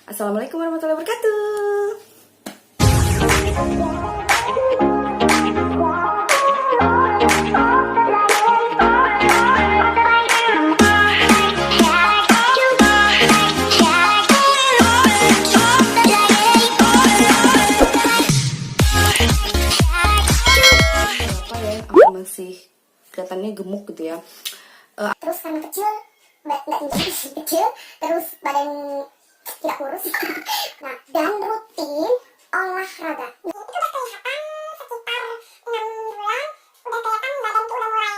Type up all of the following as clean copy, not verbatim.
Assalamualaikum warahmatullahi wabarakatuh. Apa ya, aku masih kelihatannya gemuk gitu ya. Terus karena kecil, nggak tinggi, kecil, terus badan tidak kurus. Nah, dan rutin olahraga. Itu udah kelihatan sekitar 6 bulan, udah kelihatan badan tuh udah mulai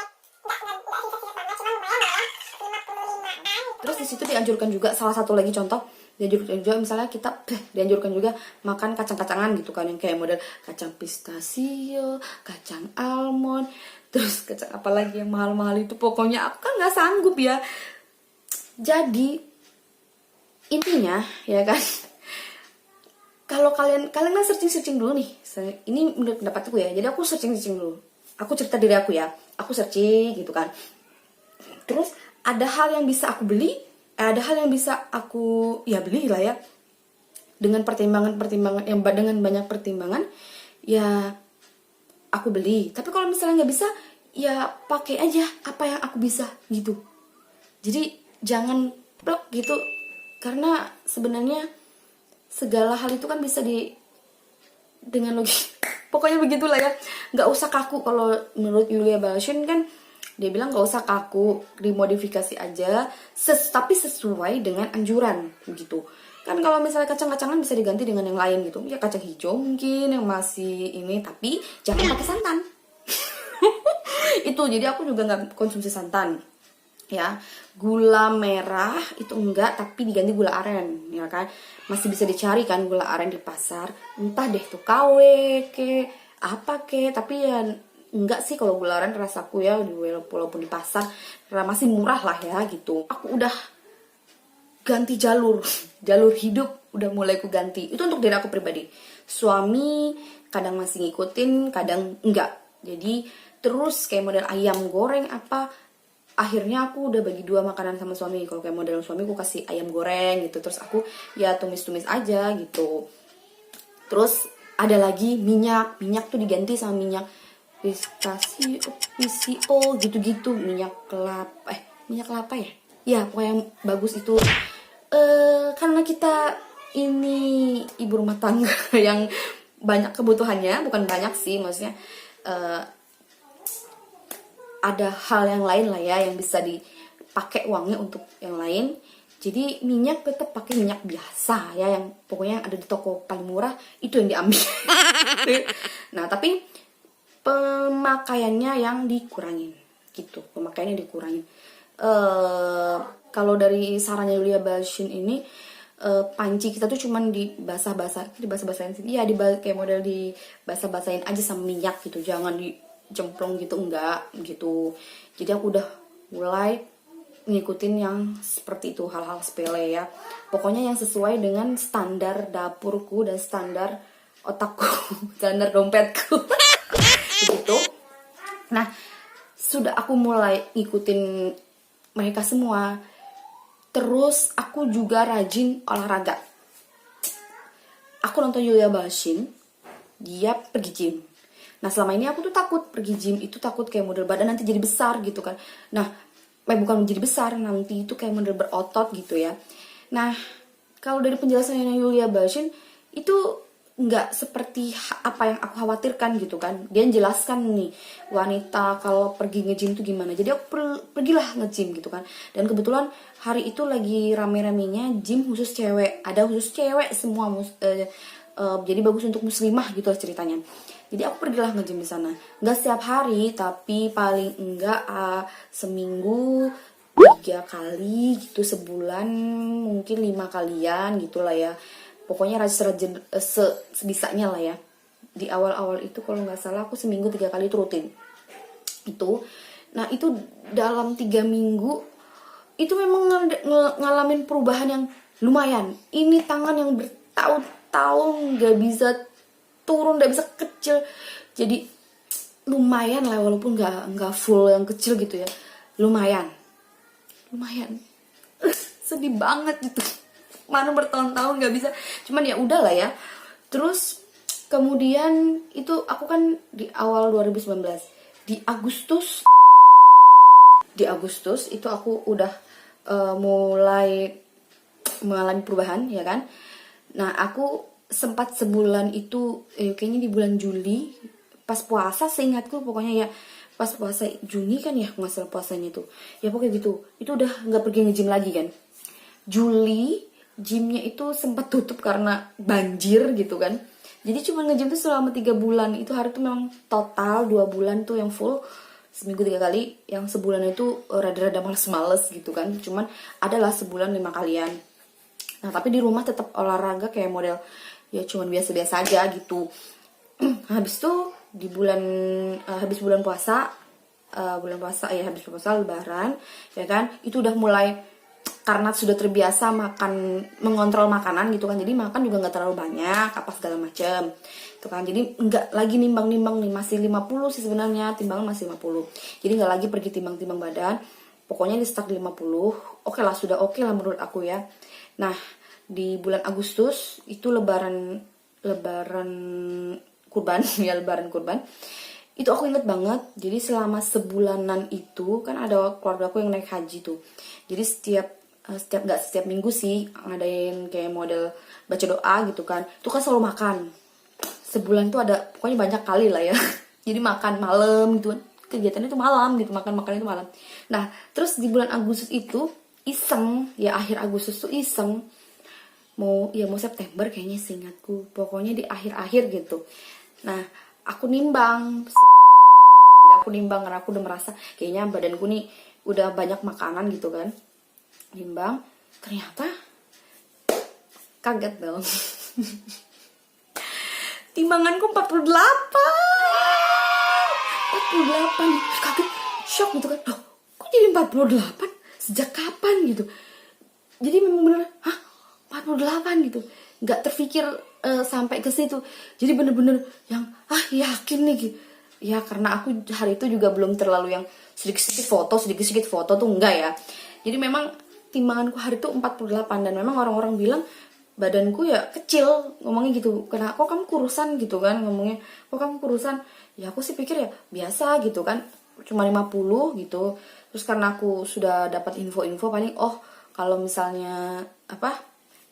nggak sisa-sisa banget, cuma lumayan lah, 55 kan. Terus di situ dianjurkan juga salah satu lagi contoh, dianjurkan juga misalnya kita dianjurkan juga makan kacang-kacangan gitu kan, yang kayak model kacang pistachio, kacang almond, terus kacang apa lagi yang mahal-mahal itu. Pokoknya aku kan nggak sanggup ya. Jadi intinya ya kan, kalau kalian searching dulu nih, ini menurut pendapatku ya. Jadi aku searching dulu, aku cerita diri aku ya, aku searching gitu kan. Terus ada hal yang bisa aku beli, ada hal yang bisa aku ya beli lah ya, dengan pertimbangan yang dengan banyak pertimbangan ya aku beli. Tapi kalau misalnya nggak bisa ya pakai aja apa yang aku bisa gitu. Jadi jangan blok gitu, karena sebenarnya segala hal itu kan bisa dengan logika. Pokoknya begitulah ya, nggak usah kaku. Kalau menurut Yulia Bashun kan dia bilang nggak usah kaku, dimodifikasi aja, tapi sesuai dengan anjuran gitu. Kan kalau misalnya kacang-kacangan bisa diganti dengan yang lain gitu, ya kacang hijau mungkin yang masih ini, tapi jangan pakai santan. Itu jadi aku juga nggak konsumsi santan ya. Gula merah itu enggak, tapi diganti gula aren ya kan. Masih bisa dicari kan gula aren di pasar, entah deh tuh KW ke apa ke, tapi ya enggak sih kalau gula aren rasaku ya, walaupun di pasar masih murah lah ya gitu. Aku udah ganti jalur hidup udah mulai aku ganti. Itu untuk diri aku pribadi. Suami kadang masih ngikutin, kadang enggak. Jadi terus kayak model ayam goreng apa, akhirnya aku udah bagi dua makanan sama suami. Kalau kayak model suami aku kasih ayam goreng gitu, terus aku ya tumis-tumis aja gitu. Terus ada lagi minyak tuh diganti sama minyak pistachio, PCO gitu-gitu, minyak kelapa ya. Ya pokoknya yang bagus itu. Karena kita ini ibu rumah tangga yang banyak kebutuhannya, bukan banyak sih maksudnya, ada hal yang lain lah ya yang bisa dipakai uangnya untuk yang lain. Jadi minyak tetap pakai minyak biasa ya, yang pokoknya yang ada di toko paling murah itu yang diambil. Nah tapi pemakaiannya yang dikurangin gitu, pemakaiannya dikurangin. Kalau dari sarannya Yulia Bashun ini, panci kita tuh cuman dibasah-basahin sih. Iya, kayak model dibasah-basahin aja sama minyak gitu, jangan dijemplong gitu, enggak gitu. Jadi aku udah mulai ngikutin yang seperti itu, hal-hal sepele ya. Pokoknya yang sesuai dengan standar dapurku dan standar otakku, standar dompetku. Begitu. Nah, sudah aku mulai ngikutin mereka semua. Terus aku juga rajin olahraga. Aku nonton Yulia Bashun, dia pergi gym. Nah selama ini aku tuh takut pergi gym itu, takut kayak model badan nanti jadi besar gitu kan. Nah bukan menjadi besar, nanti itu kayak model berotot gitu ya. Nah kalau dari penjelasannya Yulia Bashun itu nggak seperti apa yang aku khawatirkan gitu kan. Dia jelaskan nih wanita kalau pergi nge-gym tuh gimana. Jadi aku pergilah nge-gym gitu kan. Dan kebetulan hari itu lagi rame-ramenya gym khusus cewek. Ada khusus cewek semua, jadi bagus untuk muslimah gitu lah ceritanya. Jadi aku pergilah nge-gym di sana. Nggak setiap hari, tapi paling enggak seminggu 3 kali gitu, sebulan mungkin 5 kalian gitulah ya. Pokoknya rajin sebisanya lah ya. Di awal-awal itu kalau nggak salah aku seminggu 3 kali itu rutin. Nah itu dalam 3 minggu itu memang ngalamin perubahan yang lumayan. Ini tangan yang bertahun-tahun nggak bisa turun, nggak bisa kecil. Jadi lumayan lah, walaupun nggak full yang kecil gitu ya. Lumayan. Sedih banget gitu. mana bertahun-tahun nggak bisa, cuman ya udahlah ya. Terus kemudian itu aku kan di awal 2019, di Agustus itu aku udah mulai mengalami perubahan ya kan. Nah aku sempat sebulan itu kayaknya di bulan Juli pas puasa, seingatku pokoknya ya pas puasa Juni kan ya nggak salah puasanya tuh ya, pokoknya gitu itu udah nggak pergi nge-gym lagi kan. Juli gymnya itu sempat tutup karena banjir gitu kan, jadi cuma nge-gym tuh selama 3 bulan. Itu hari tuh memang total 2 bulan tuh yang full, seminggu 3 kali, yang sebulan itu rada-rada males-males gitu kan, cuman adalah sebulan 5 kalian. Nah tapi di rumah tetap olahraga kayak model ya cuman biasa-biasa aja gitu. Habis tuh di bulan habis bulan puasa habis puasa Lebaran ya kan, itu udah mulai karena sudah terbiasa makan, mengontrol makanan gitu kan, jadi makan juga nggak terlalu banyak apa segala macam itu kan, jadi nggak lagi nimbang-nimbang nih, masih 50 sih sebenarnya, timbangan masih 50, jadi nggak lagi pergi timbang-timbang badan, pokoknya di stuck di 50. Oke lah, sudah oke lah menurut aku ya. Nah di bulan Agustus itu lebaran kurban ya, lebaran kurban itu aku inget banget. Jadi selama sebulanan itu kan ada keluarga aku yang naik haji tuh, jadi setiap minggu sih ngadain kayak model baca doa gitu kan, itu kan selalu makan sebulan tuh ada pokoknya banyak kali lah ya. Jadi makan malam gitu, kegiatannya itu malam gitu, makan itu malam. Nah terus di bulan Agustus itu iseng ya, akhir Agustus tuh iseng mau September kayaknya seingatku, pokoknya di akhir-akhir gitu. Nah aku nimbang, jadi aku nimbang karena aku udah merasa kayaknya badanku nih udah banyak makanan gitu kan. Nimbang, ternyata kaget dong. Timbanganku 48. Terus kaget, shock gitu kan. Loh, kok jadi 48? Sejak kapan gitu? Jadi memang bener, 48 gitu. Nggak terpikir sampai ke situ. Jadi bener-bener yang yakin nih gitu. Ya karena aku hari itu juga belum terlalu yang sedikit-sedikit foto tuh enggak ya. Jadi memang timbanganku hari itu 48, dan memang orang-orang bilang badanku ya kecil, ngomongnya gitu. Kok kamu kurusan gitu kan, ngomongnya kok kamu kurusan. Ya aku sih pikir ya biasa gitu kan, cuma 50 gitu. Terus karena aku sudah dapat info-info paling kalau misalnya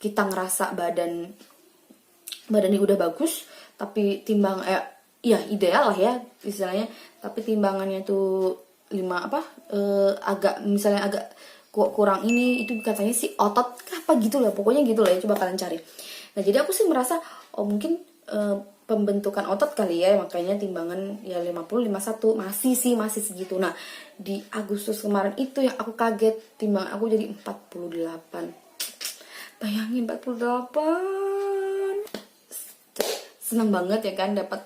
kita ngerasa badannya udah bagus tapi timbang ya ideal lah ya istilahnya, tapi timbangannya tuh agak kurang ini, itu katanya sih otot apa gitu lah, pokoknya gitu lah ya, coba kalian cari. Nah jadi aku sih merasa mungkin pembentukan otot kali ya, makanya timbangan ya 50 51 masih segitu. Nah di Agustus kemarin itu yang aku kaget, timbangan aku jadi 48. Bayangin 48. Senang banget ya kan dapat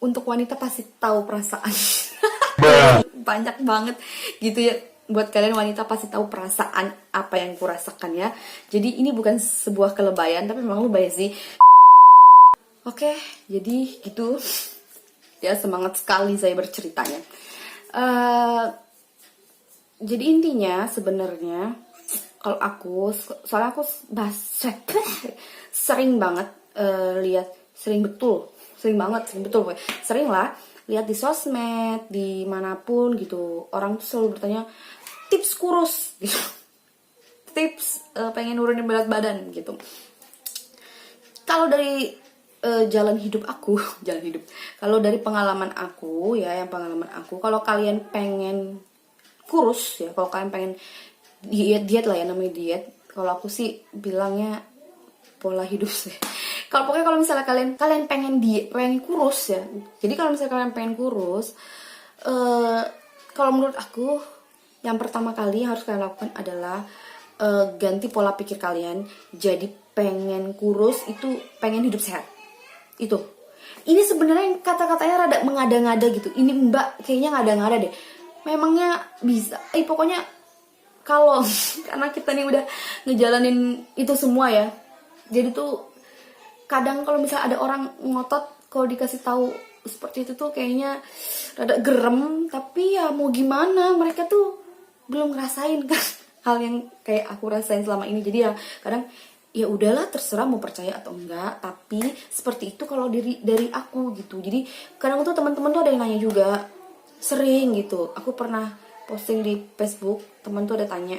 untuk wanita pasti tahu perasaan. Banyak banget gitu ya, buat kalian wanita pasti tahu perasaan apa yang kurasakan ya. Jadi ini bukan sebuah kelebayan, tapi memang lebay sih. Oke, jadi gitu ya, semangat sekali saya berceritanya. Jadi intinya sebenarnya kalau aku, soalnya aku sering banget sering lah lihat di sosmed, di manapun gitu, orang tuh selalu bertanya tips kurus gitu, tips pengen nurunin berat badan gitu. Kalau dari kalau dari pengalaman aku ya, kalau kalian pengen kurus ya, kalau kalian pengen diet lah ya, namanya diet. Kalau aku sih bilangnya pola hidup sih. Kalau misalnya kalian pengen kurus ya. Jadi kalau misalnya kalian pengen kurus, kalau menurut aku yang pertama kali yang harus kalian lakukan adalah ganti pola pikir kalian. Jadi pengen kurus itu pengen hidup sehat. Itu. Ini sebenarnya kata-katanya rada mengada-ngada gitu. Ini Mbak kayaknya ngada-ngada deh. Memangnya bisa. Pokoknya kalau karena kita nih udah ngejalanin itu semua ya, jadi tuh kadang kalau misalnya ada orang ngotot, kalau dikasih tahu seperti itu tuh kayaknya rada gerem, tapi ya mau gimana, mereka tuh belum ngerasain kan. hal yang kayak aku rasain selama ini. Jadi ya kadang ya udahlah, terserah mau percaya atau enggak, tapi seperti itu kalau dari aku gitu. Jadi kadang tuh teman-teman tuh ada yang nanya juga, sering gitu. Aku pernah posting di Facebook, teman tuh ada tanya,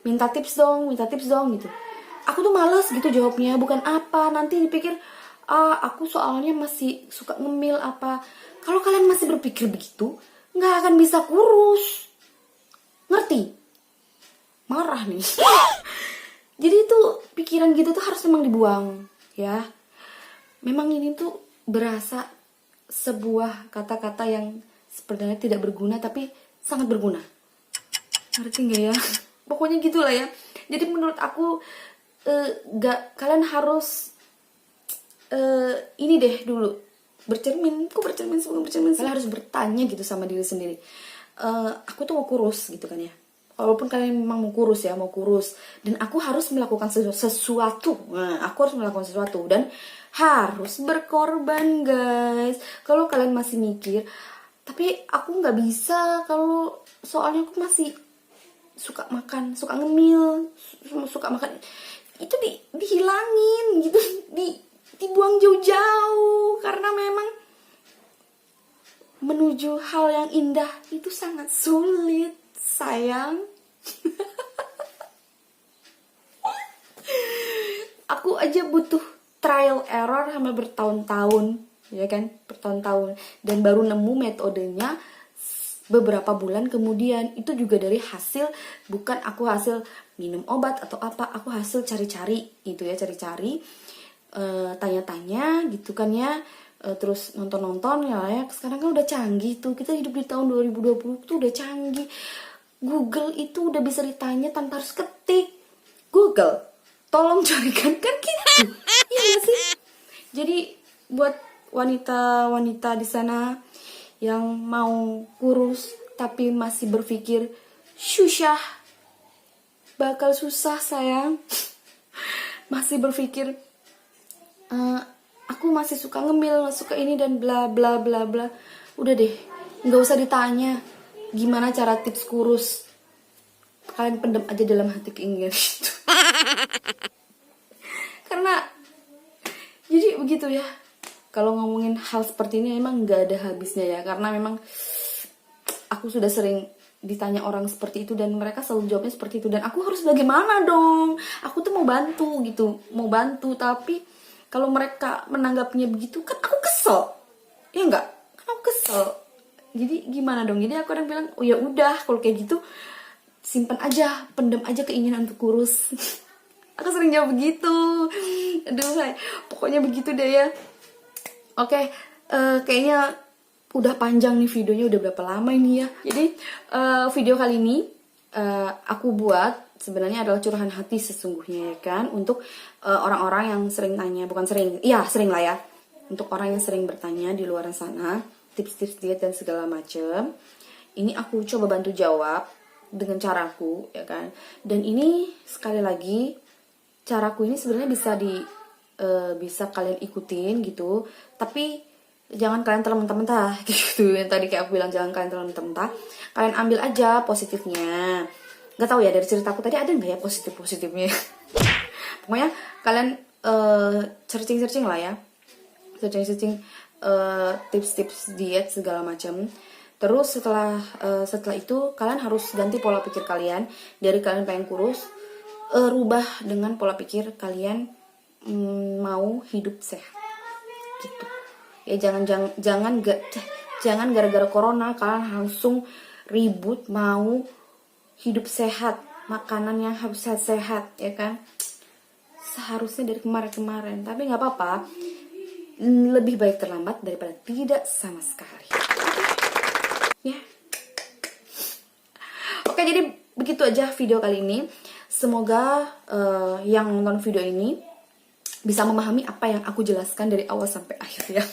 minta tips dong gitu. Aku tuh males gitu jawabnya, bukan apa, nanti dipikir aku soalnya masih suka ngemil apa. Kalau kalian masih berpikir begitu, nggak akan bisa kurus, ngerti? Marah nih. Jadi tuh pikiran gitu tuh harus memang dibuang ya. Memang ini tuh berasa sebuah kata-kata yang sebenarnya tidak berguna tapi sangat berguna. Ngerti nggak ya? Pokoknya gitulah ya. Jadi menurut aku kalian harus ini deh dulu bercermin. Kok bercermin sebelum bercermin? Kalian harus bertanya gitu sama diri sendiri. Aku tuh mau kurus gitu kan ya. Walaupun kalian memang mau kurus ya, mau kurus, dan aku harus melakukan sesuatu. Nah, aku harus melakukan sesuatu dan harus berkorban, guys. Kalau kalian masih mikir, tapi aku nggak bisa kalau soalnya aku masih suka makan, suka ngemil, suka makan, itu dihilangin gitu, dibuang jauh-jauh, karena memang menuju hal yang indah itu sangat sulit, sayang. Aku aja butuh trial error sampai bertahun-tahun, ya kan, bertahun-tahun, dan baru nemu metodenya beberapa bulan kemudian. Itu juga dari hasil, bukan aku hasil minum obat atau apa, aku hasil cari-cari gitu ya, cari-cari, tanya-tanya gitu kan ya, terus nonton-nonton ya. Sekarang kan udah canggih tuh, kita hidup di tahun 2020 tuh udah canggih. Google itu udah bisa ditanya tanpa harus ketik. Google, tolong carikan, kan gitu. Iya gak sih? Jadi buat wanita-wanita di sana yang mau kurus tapi masih berpikir susah, bakal susah sayang. Masih berpikir aku masih suka ngemil, suka ini dan bla bla bla bla. Udah deh, nggak usah ditanya gimana cara tips kurus. Kalian pendam aja dalam hati keinginan itu. Karena jadi begitu ya. Kalau ngomongin hal seperti ini emang nggak ada habisnya ya. Karena memang aku sudah sering ditanya orang seperti itu dan mereka selalu jawabnya seperti itu. Dan aku harus bagaimana dong? Aku tuh mau bantu gitu, mau bantu, tapi kalau mereka menanggapinya begitu kan aku kesel. Ya enggak? Kan aku kesel. Jadi gimana dong? Jadi aku kadang bilang, oh ya udah kalau kayak gitu simpan aja, pendam aja keinginan untuk kurus. Aku sering jawab begitu. Aduh, pokoknya begitu deh ya. Oke, kayaknya udah panjang nih videonya, udah berapa lama ini ya. Jadi video kali ini aku buat sebenarnya adalah curahan hati sesungguhnya ya kan, untuk orang-orang yang sering tanya, bukan sering, iya sering lah ya, untuk orang yang sering bertanya di luar sana tips-tips diet dan segala macem. Ini aku coba bantu jawab dengan caraku ya kan. Dan ini sekali lagi caraku ini sebenarnya bisa kalian ikutin gitu, tapi jangan kalian telan mentah-mentah gitu. Yang tadi kayak aku bilang, jangan kalian telan mentah-mentah. Kalian ambil aja positifnya. Gak tahu ya dari ceritaku tadi ada nggak ya positifnya. Pokoknya kalian searching lah ya, searching tips-tips diet segala macam. Terus setelah itu kalian harus ganti pola pikir kalian. Dari kalian pengen kurus, rubah dengan pola pikir kalian mau hidup sehat gitu ya. Jangan gara-gara corona kalian langsung ribut mau hidup sehat, makanan yang harus sehat ya kan. Seharusnya dari kemarin-kemarin, tapi nggak apa-apa, lebih baik terlambat daripada tidak sama sekali ya. Oke, jadi begitu aja video kali ini. Semoga yang nonton video ini bisa memahami apa yang aku jelaskan dari awal sampai akhir ya.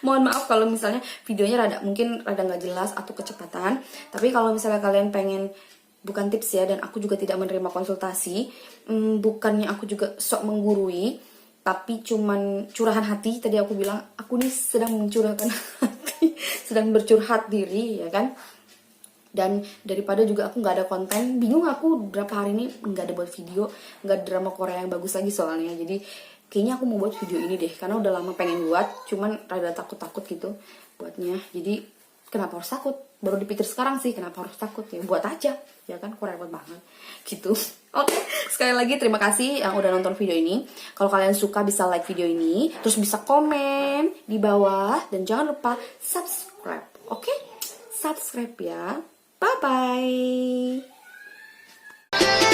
Mohon maaf kalau misalnya videonya mungkin rada nggak jelas atau kecepatan. Tapi kalau misalnya kalian pengen, bukan tips ya, dan aku juga tidak menerima konsultasi, bukannya aku juga sok menggurui, tapi cuman curahan hati. Tadi aku bilang aku nih sedang mencurahkan hati, sedang bercurhat diri ya kan. Dan daripada juga aku nggak ada konten, bingung aku berapa hari ini nggak ada buat video, nggak ada drama Korea yang bagus lagi soalnya. Jadi kayaknya aku mau buat video ini deh, karena udah lama pengen buat, cuman rada takut-takut gitu buatnya. Jadi kenapa harus takut? Baru dipikir sekarang sih kenapa harus takut, ya buat aja, ya kan, kok repot banget gitu. Oke, sekali lagi terima kasih yang udah nonton video ini. Kalau kalian suka bisa like video ini, terus bisa komen di bawah, dan jangan lupa subscribe. Oke, subscribe ya. Bye bye.